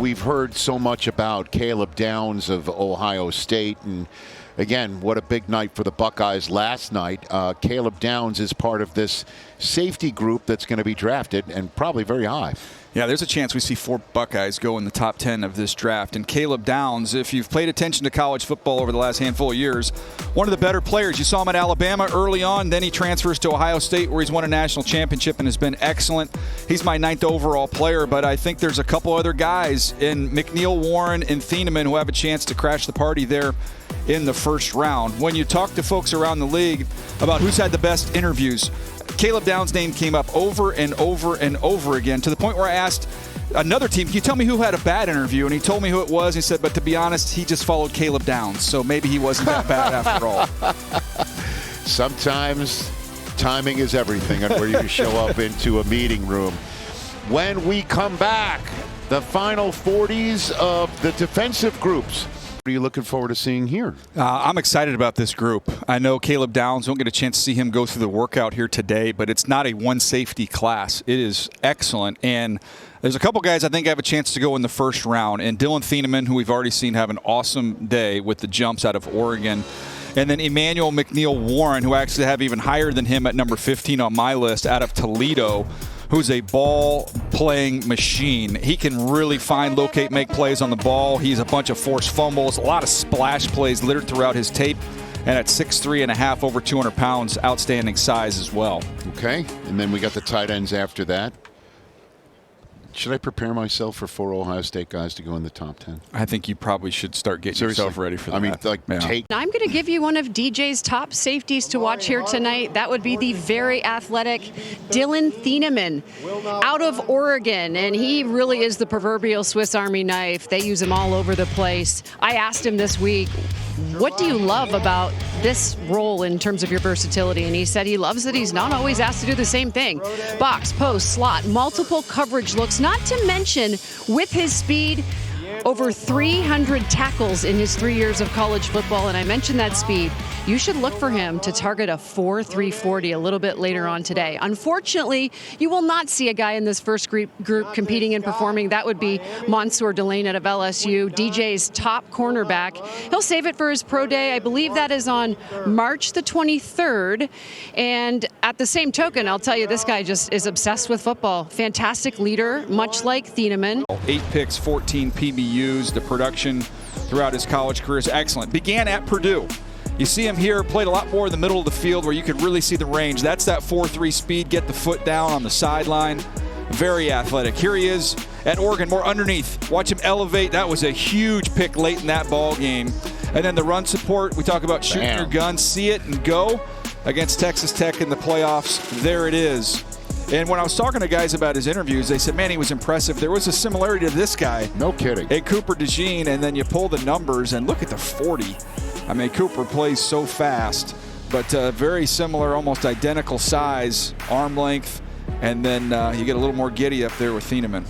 we've heard so much about Caleb Downs of Ohio State, and again, what a big night for the Buckeyes last night. Caleb Downs is part of this safety group that's going to be drafted, and probably very high. Yeah, there's a chance we see 4 Buckeyes go in the top 10 of this draft. And Caleb Downs, if you've paid attention to college football over the last handful of years, one of the better players. You saw him at Alabama early on, then he transfers to Ohio State where he's won a national championship and has been excellent. He's my 9th overall player, but I think there's a couple other guys in McNeil, Warren, and Thieneman who have a chance to crash the party there in the first round. When you talk to folks around the league about who's had the best interviews, Caleb Downs' name came up over and over and over again, to the point where I asked another team, can you tell me who had a bad interview? And he told me who it was. He said, but to be honest, he just followed Caleb Downs, so maybe he wasn't that bad after all. Sometimes timing is everything on where you show up into a meeting room. When we come back, the final 40s of the defensive groups. What are you looking forward to seeing here? I'm excited about this group. I know Caleb Downs, won't get a chance to see him go through the workout here today, but it's not a one safety class. It is excellent. And there's a couple guys I think have a chance to go in the first round. And Dylan Thieneman, who we've already seen have an awesome day with the jumps out of Oregon. And then Emmanuel McNeil Warren, who I actually have even higher than him at number 15 on my list, out of Toledo, who's a ball-playing machine. He can really find, locate, make plays on the ball. He's a bunch of forced fumbles, a lot of splash plays littered throughout his tape. And at 6'3.5", over 200 pounds, outstanding size as well. Okay, and then we got the tight ends after that. Should I prepare myself for 4 Ohio State guys to go in the top 10? I think you probably should start getting yourself ready for that. I mean, like, yeah. I'm going to give you one of DJ's top safeties to watch here tonight. That would be the very athletic Dylan Thieneman out of Oregon. And he really is the proverbial Swiss Army knife. They use him all over the place. I asked him this week, what do you love about this role in terms of your versatility? And he said he loves that he's not always asked to do the same thing. Box, post, slot, multiple coverage looks, not to mention with his speed, over 300 tackles in his 3 years of college football. And I mentioned that speed. You should look for him to target a 4.340 a little bit later on today. Unfortunately, you will not see a guy in this first group competing and performing. That would be Mansour Delane out of LSU, DJ's top cornerback. He'll save it for his pro day. I believe that is on March the 23rd. And at the same token, I'll tell you, this guy just is obsessed with football. Fantastic leader, much like Thieneman. 8 picks, 14 PBUs. The production throughout his college career is excellent. Began at Purdue. You see him here, played a lot more in the middle of the field where you could really see the range. That's that 4.3 speed, get the foot down on the sideline. Very athletic. Here he is at Oregon, more underneath. Watch him elevate. That was a huge pick late in that ball game. And then the run support, we talk about shooting your gun, see it and go against Texas Tech in the playoffs. There it is. And when I was talking to guys about his interviews, they said, man, he was impressive. There was a similarity to this guy. No kidding. Hey, Cooper DeJean, and then you pull the numbers and look at the 40. I mean, Cooper plays so fast, but very similar, almost identical size, arm length, and then you get a little more giddy up there with Thieneman.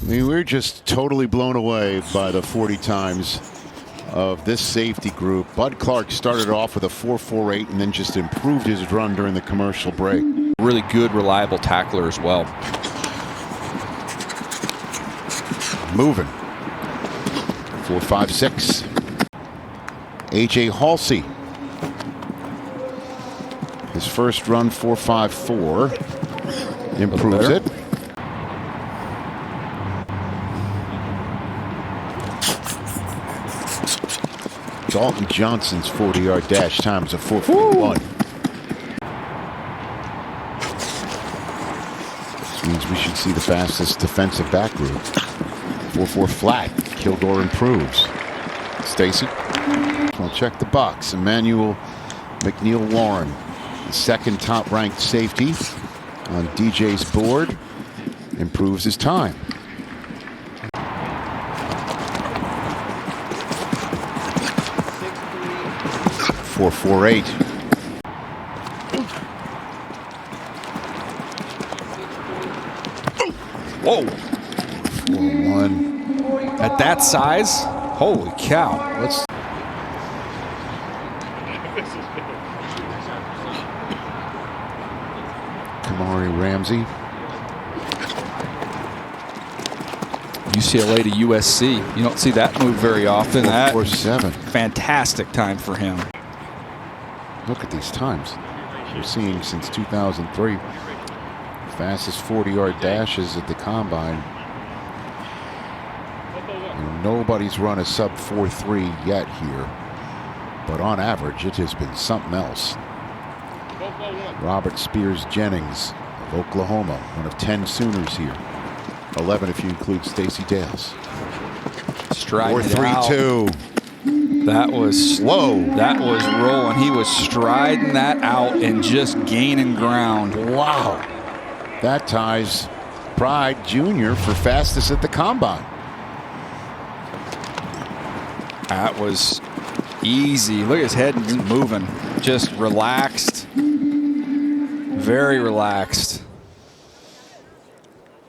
I mean, we're just totally blown away by the 40 times of this safety group. Bud Clark started off with a 4.48 and then just improved his run during the commercial break. Really good, reliable tackler as well. Moving. 4.56. A.J. Halsey. His first run, 4.54. Improves it. Dalton Johnson's 40-yard dash time is a 4.41. This means we should see the fastest defensive back group. 4.4 flat. Kilgore improves. Stacy. We'll check the box. Emmanuel McNeil Warren, the second top-ranked safety on DJ's board, improves his time. 4.48. Whoa. 4.1. At that size? Holy cow. Let's Kamari Ramsey. UCLA to USC. You don't see that move very often. That 4.47. Fantastic time for him. Look at these times. We're seeing since 2003. Fastest 40-yard dashes at the combine. And nobody's run a sub 4.3 yet here. But on average, it has been something else. Robert Spears Jennings of Oklahoma, one of 10 Sooners here. 11 if you include Stacey Dales. Striding 4.32. That was rolling. He was striding that out and just gaining ground. Wow. That ties Pride Jr. for fastest at the combine. That was easy. Look at his head moving. Just relaxed. Very relaxed.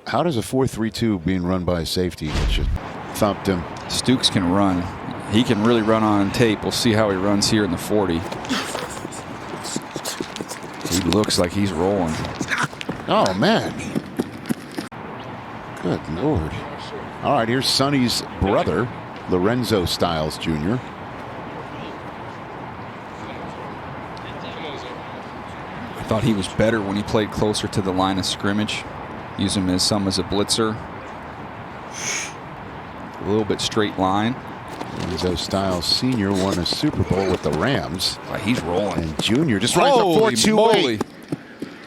How does a 4.32 being run by a safety that just thumped him? Stukes can run. He can really run on tape. We'll see how he runs here in the 40. He looks like he's rolling. Oh, man. Good Lord. All right, here's Sonny's brother, Lorenzo Styles Jr. I thought he was better when he played closer to the line of scrimmage. Use him as a blitzer. A little bit straight line. Lorenzo Styles Sr. won a Super Bowl with the Rams. He's rolling. And Junior just runs a 4.28.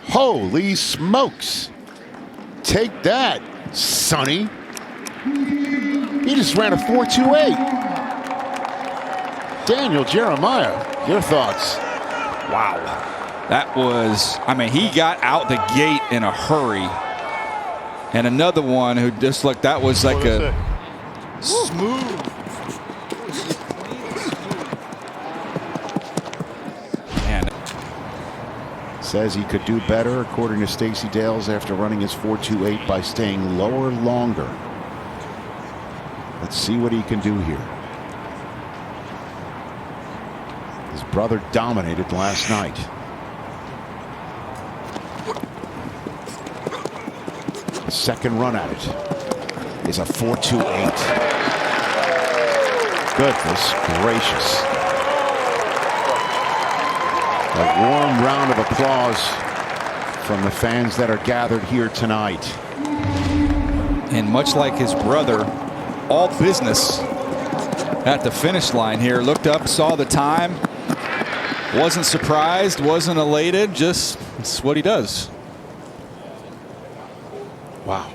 Holy smokes. Take that, Sonny. He just ran a 4.28. Daniel Jeremiah, your thoughts? Wow. That was, I mean, he got out the gate in a hurry. And another one who just looked, that was like a smooth. Man. Says he could do better, according to Stacey Dales, after running his 4.28 by staying lower longer. Let's see what he can do here. His brother dominated last night. Second run at it is a 4.28. Goodness gracious. A warm round of applause from the fans that are gathered here tonight. And much like his brother, all business at the finish line here. Looked up, saw the time, wasn't surprised, wasn't elated, just it's what he does. Wow.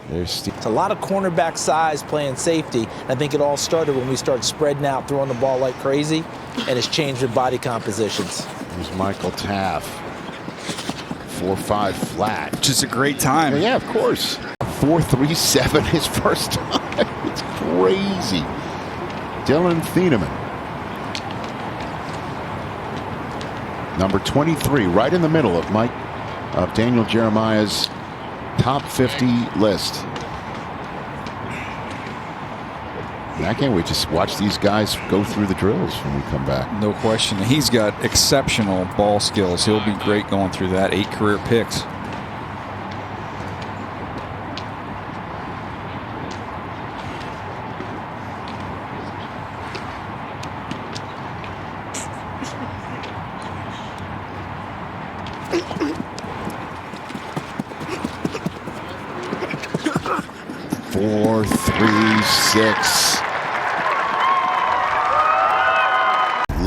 There's it's a lot of cornerback size playing safety. I think it all started when we started spreading out, throwing the ball like crazy, and it's changed with body compositions. There's Michael Taff. 4.5 flat. Which is a great time. Yeah, of course. 4.37 his first time. It's crazy. Dylan Thieneman. Number 23, right in the middle of Daniel Jeremiah's top 50 list. And I can't wait to watch these guys go through the drills when we come back. No question. He's got exceptional ball skills. He'll be great going through that. 8 career picks. Four, 3, 6.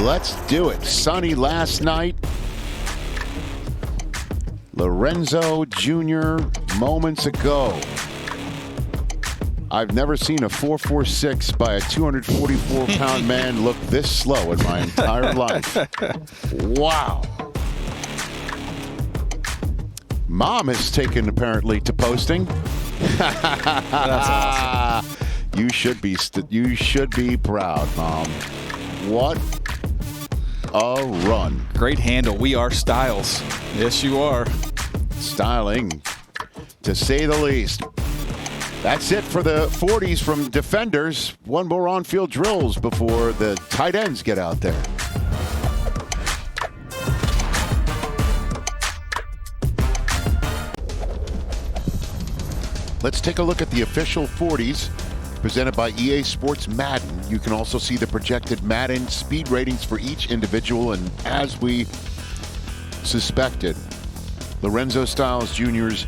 Let's do it. Sonny last night. Lorenzo Jr. moments ago. I've never seen a 4.46 by a 244-pound man look this slow in my entire life. Wow. Mom has taken apparently to posting. That's awesome. You should be proud, Mom. What a run. Great handle. We are Styles. Yes, you are. Styling, to say the least. That's it for the 40s from defenders. One more on-field drills before the tight ends get out there. Let's take a look at the official 40s presented by EA Sports Madden. You can also see the projected Madden speed ratings for each individual, and as we suspected, Lorenzo Styles Jr.'s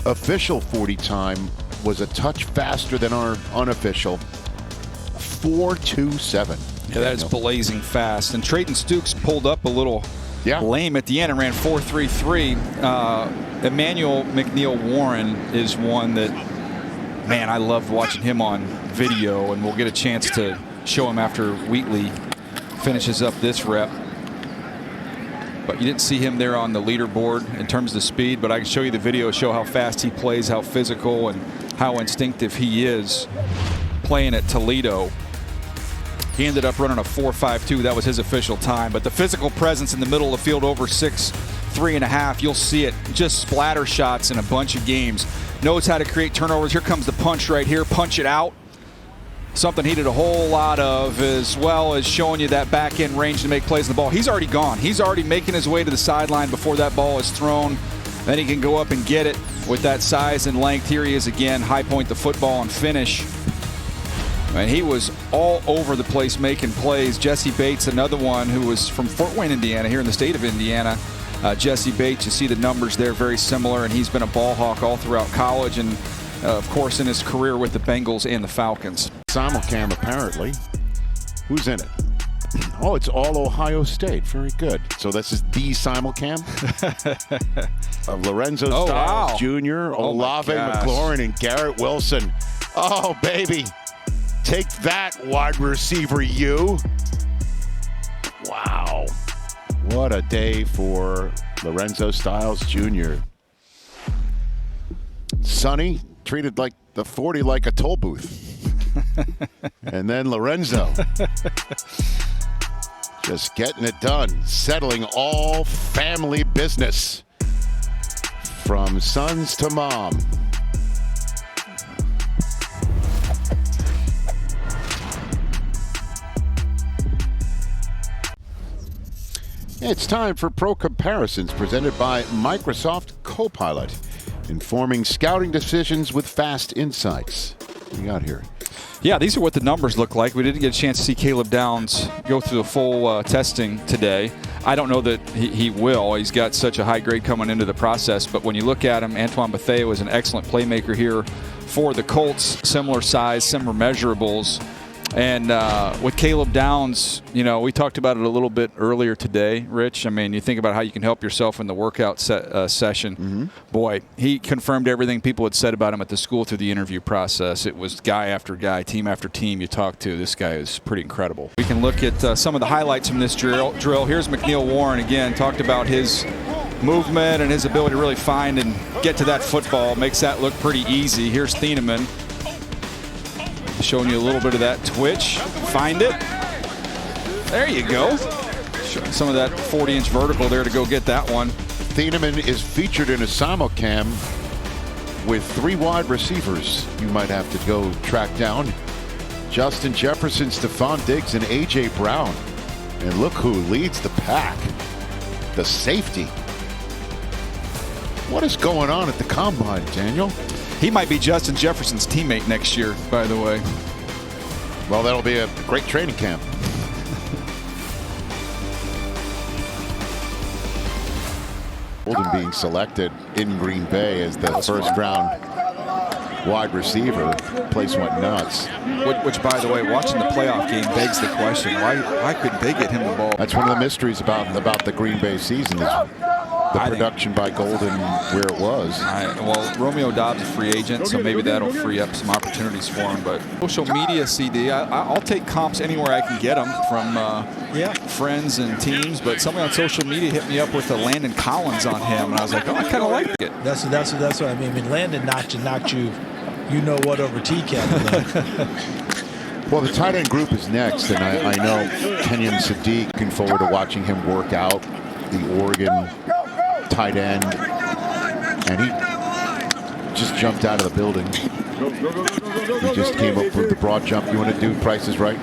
official 40 time was a touch faster than our unofficial. 4.27. Yeah, that is blazing fast. And Trayton Stukes pulled up a little lame at the end and ran 4.33. Emmanuel McNeil Warren is one that, man, I loved watching him on video, and we'll get a chance to show him after Wheatley finishes up this rep. But you didn't see him there on the leaderboard in terms of the speed, but I can show you the video, show how fast he plays, how physical and how instinctive he is playing at Toledo. He ended up running a 4.52. That was his official time. But the physical presence in the middle of the field over 6'3½", you'll see it. Just splatter shots in a bunch of games. Knows how to create turnovers. Here comes the punch right here. Punch it out. Something he did a whole lot of, as well as showing you that back end range to make plays on the ball. He's already gone. He's already making his way to the sideline before that ball is thrown. Then he can go up and get it with that size and length. Here he is again, high point the football and finish. And he was all over the place making plays. Jesse Bates, another one who was from Fort Wayne, Indiana, here in the state of Indiana. Jesse Bates, you see the numbers there, very similar, and he's been a ball hawk all throughout college and, of course, in his career with the Bengals and the Falcons. Simulcam, apparently. Who's in it? Oh, it's all Ohio State. Very good. So this is the simulcam of Lorenzo Styles Jr., Olave McLaurin, and Garrett Wilson. Oh, baby. Take that, wide receiver, you. Wow. What a day for Lorenzo Styles Jr. Sonny treated like the 40 like a toll booth. And then Lorenzo just getting it done, settling all family business from sons to mom. It's time for Pro Comparisons presented by Microsoft Copilot, informing scouting decisions with fast insights. What do you got here? Yeah, these are what the numbers look like. We didn't get a chance to see Caleb Downs go through the full testing today. I don't know that he will. He's got such a high grade coming into the process. But when you look at him, Antoine Bethea was an excellent playmaker here for the Colts. Similar size, similar measurables. And with Caleb Downs, you know, we talked about it a little bit earlier today, Rich. I mean, you think about how you can help yourself in the workout session. Mm-hmm. Boy, he confirmed everything people had said about him at the school through the interview process. It was guy after guy, team after team you talk to. This guy is pretty incredible. We can look at some of the highlights from this drill. Here's McNeil Warren again, talked about his movement and his ability to really find and get to that football. Makes that look pretty easy. Here's Thieneman. Showing you a little bit of that twitch. Find it. There you go. Showing some of that 40-inch vertical there to go get that one. Thieneman is featured in a simulcam with 3 wide receivers you might have to go track down. Justin Jefferson, Stephon Diggs, and A.J. Brown. And look who leads the pack. The safety. What is going on at the Combine, Daniel? He might be Justin Jefferson's teammate next year, by the way. Well, that'll be a great training camp. Golden being selected in Green Bay as the first-round wide receiver. Place went nuts. Which, by the way, watching the playoff game begs the question: why couldn't they get him the ball? That's one of the mysteries about the Green Bay season. Is the production by Golden where it was. Well, Romeo Dobbs is a free agent, so maybe that'll free up some opportunities for him. But social media, CD, I'll take comps anywhere I can get them from friends and teams. But somebody on social media hit me up with a Landon Collins on him, and I was like, oh, I kind of like it. That's what I mean. I mean, Landon knocked you, you know what, over TCAP. Well, the tight end group is next, and I know Kenyon Sadiq, looking forward to watching him work out, the Oregon tight end, and he just jumped out of the building. He just came up with the broad jump. You want to do Price is Right?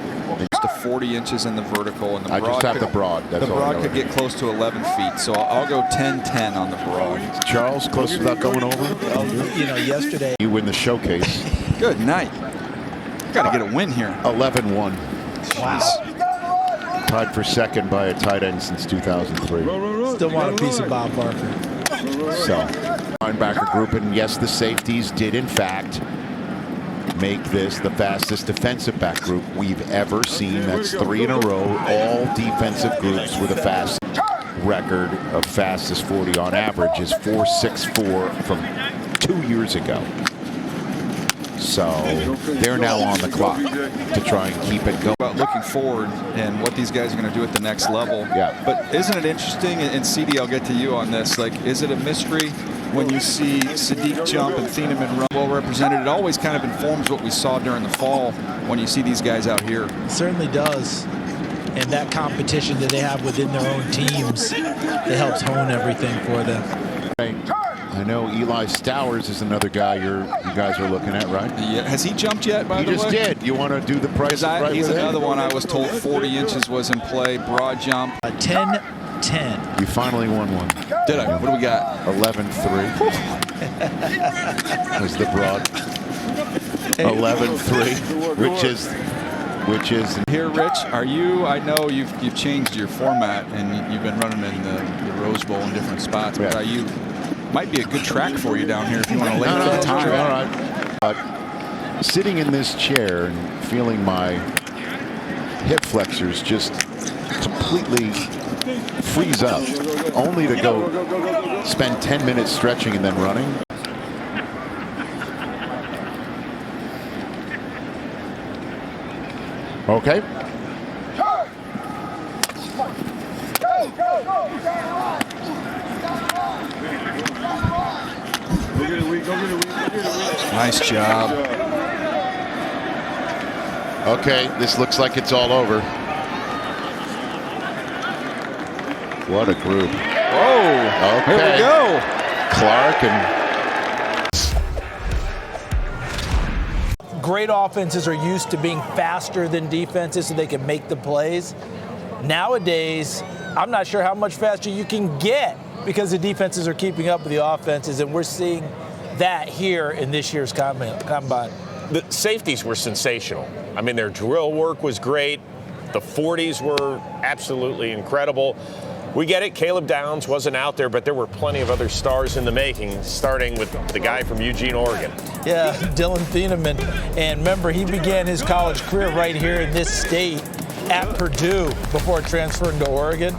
to 40 inches in the vertical, and the I broad just have the broad. That's the all I broad know. could get close to 11 feet. So I'll go 10-10 on the broad. Charles, close without going over. Well, you know, yesterday. You win the showcase. Good night. Got to get a win here. 11-1. Wow. Tied for second by a tight end since 2003. Still want a piece of Bob Barker. So, linebacker group, and yes, the safeties did in fact make this the fastest defensive back group we've ever seen. That's 3 in a row. All defensive groups with a fast record of fastest 40 on average is 4.64 from 2 years ago. So they're now on the clock to try and keep it going. About looking forward and what these guys are going to do at the next level. Yeah. But isn't it interesting, and CD, I'll get to you on this, like, is it a mystery when you see Sadiq jump and Thieneman run well represented? It always kind of informs what we saw during the fall when you see these guys out here. It certainly does. And that competition that they have within their own teams, it helps hone everything for them. I know Eli Stowers is another guy you guys are looking at, right? Yeah. Has he jumped yet, by the way? He just did. You want to do the price right he's with another him? one I was told 40 inches was in play, broad jump. 10-10. You finally won one. Did I? What do we got? 11-3. Was the broad. 11-3, which is here, Rich. Are you? I know you've changed your format and you've been running in the Rose Bowl in different spots. But are you? Might be a good track for you down here if you want to lay for the time. All right. But sitting in this chair and feeling my hip flexors just completely freeze up, only to go spend 10 minutes stretching and then running. Okay. Nice job. Okay, this looks like it's all over. What a group. Whoa. Okay. Here we go. Clark and Great offenses are used to being faster than defenses so they can make the plays. Nowadays, I'm not sure how much faster you can get because the defenses are keeping up with the offenses, and we're seeing that here in this year's combine. The safeties were sensational. I mean, their drill work was great. The 40s were absolutely incredible. We get it, Caleb Downs wasn't out there, but there were plenty of other stars in the making, starting with the guy from Eugene, Oregon. Yeah, Dylan Thieneman. And remember, he began his college career right here in this state at Purdue before transferring to Oregon.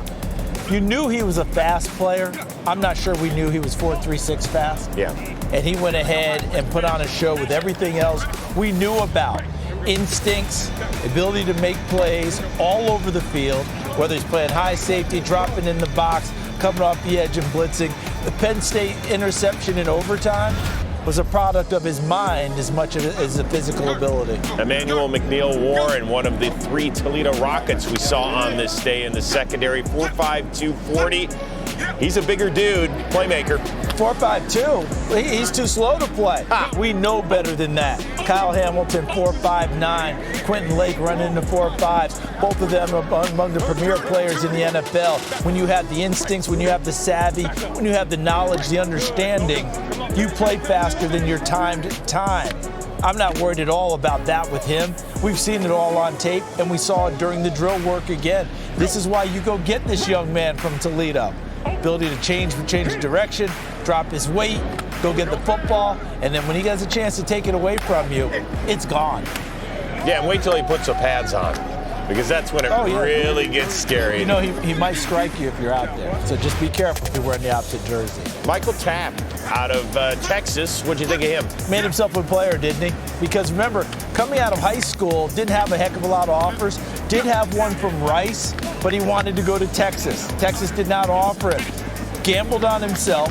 You knew he was a fast player. I'm not sure we knew he was 4.36 fast. Yeah. And he went ahead and put on a show with everything else we knew about. Instincts, ability to make plays all over the field, whether he's playing high safety, dropping in the box, coming off the edge and blitzing. The Penn State interception in overtime was a product of his mind as much as the physical ability. Emmanuel McNeil Warren, one of the 3 Toledo Rockets we saw on this day in the secondary, 4'5", 240. He's a bigger dude, playmaker. 4.52. He's too slow to play. We know better than that. Kyle Hamilton, 4.59. Quentin Lake running into 4.5. Both of them are among the premier players in the NFL. When you have the instincts, when you have the savvy, when you have the knowledge, the understanding, you play faster than your timed time. I'm not worried at all about that with him. We've seen it all on tape, and we saw it during the drill work again. This is why you go get this young man from Toledo. Ability to change direction, drop his weight, go get the football, and then when he gets a chance to take it away from you, it's gone. Yeah, and wait till he puts the pads on, because that's when it really gets scary. You know, he might strike you if you're out there, so just be careful if you're wearing the opposite jersey. Michael Tapp out of Texas, what'd you think of him? Made himself a player, didn't he? Because remember, coming out of high school, didn't have a heck of a lot of offers, did have one from Rice, but he wanted to go to Texas. Texas did not offer him. Gambled on himself,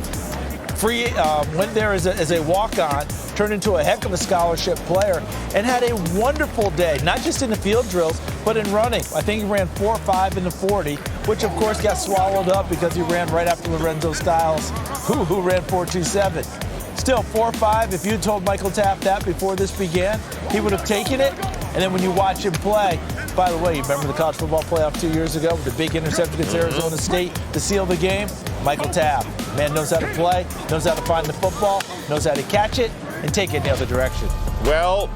went there as a walk-on, turned into a heck of a scholarship player, and had a wonderful day, not just in the field drills, but in running. I think he ran 4.5 in the 40, which of course got swallowed up because he ran right after Lorenzo Styles, who ran 4.27. Still, 4.5, if you told Michael Tapp that before this began, he would have taken it. And then when you watch him play, By the way, you remember the college football playoff 2 years ago with the big interception against Arizona State to seal the game? Michael Tapp. Man knows how to play, knows how to find the football, knows how to catch it, and take it in the other direction. Well,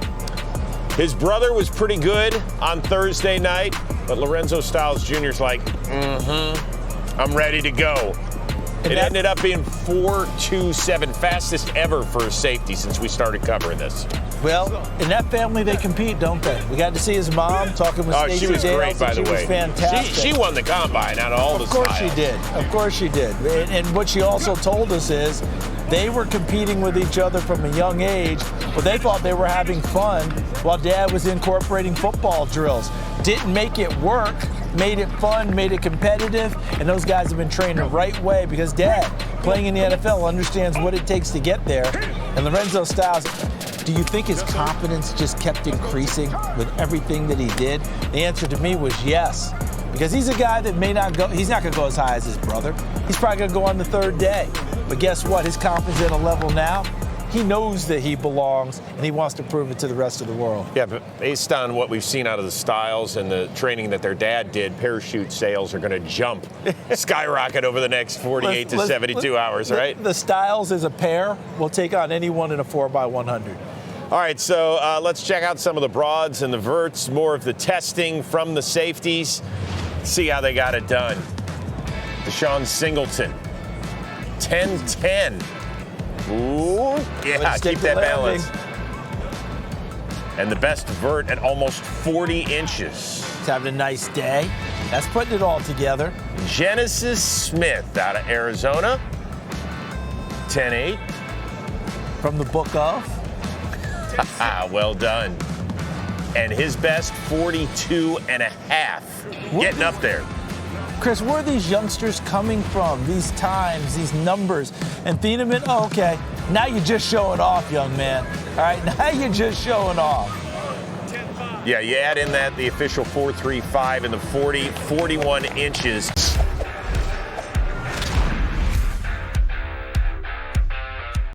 his brother was pretty good on Thursday night, but Lorenzo Styles Jr.'s like, I'm ready to go. It ended up being 4.27, fastest ever for a safety since we started covering this. Well, in that family, they compete, don't they? We got to see his mom talking with Stacey she was Dales, great, by the way. She was fantastic. She won the combine out of all the Of course styles. she did. Of course she did. And what she also told us is they were competing with each other from a young age, but they thought they were having fun while Dad was incorporating football drills. Didn't make it work, made it fun, made it competitive, and those guys have been trained the right way because Dad, playing in the NFL, understands what it takes to get there. And Lorenzo Styles, do you think his confidence just kept increasing with everything that he did? The answer to me was yes. Because he's a guy that may not go, he's not going to go as high as his brother. He's probably going to go on the third day. But guess what? His confidence at a level now, he knows that he belongs, and he wants to prove it to the rest of the world. Yeah, but based on what we've seen out of the Styles and the training that their dad did, parachute sales are going to jump, skyrocket over the next 48 to 72 hours, right? The Styles as a pair will take on anyone in a 4x100. All right, so let's check out some of the broads and the verts, more of the testing from the safeties. See how they got it done. Deshaun Singleton, 10-10. Ooh, yeah, keep that balance. And the best vert at almost 40 inches. He's having a nice day. That's putting it all together. Genesis Smith out of Arizona, 10-8. From the book of? Well done. And his best, 42 and a half. Getting up there. Chris, where are these youngsters coming from? These times, these numbers. And Thieneman, oh, okay. Now you're just showing off, young man. All right, now you're just showing off. Yeah, you add in that the official 4.35 and the 41 inches.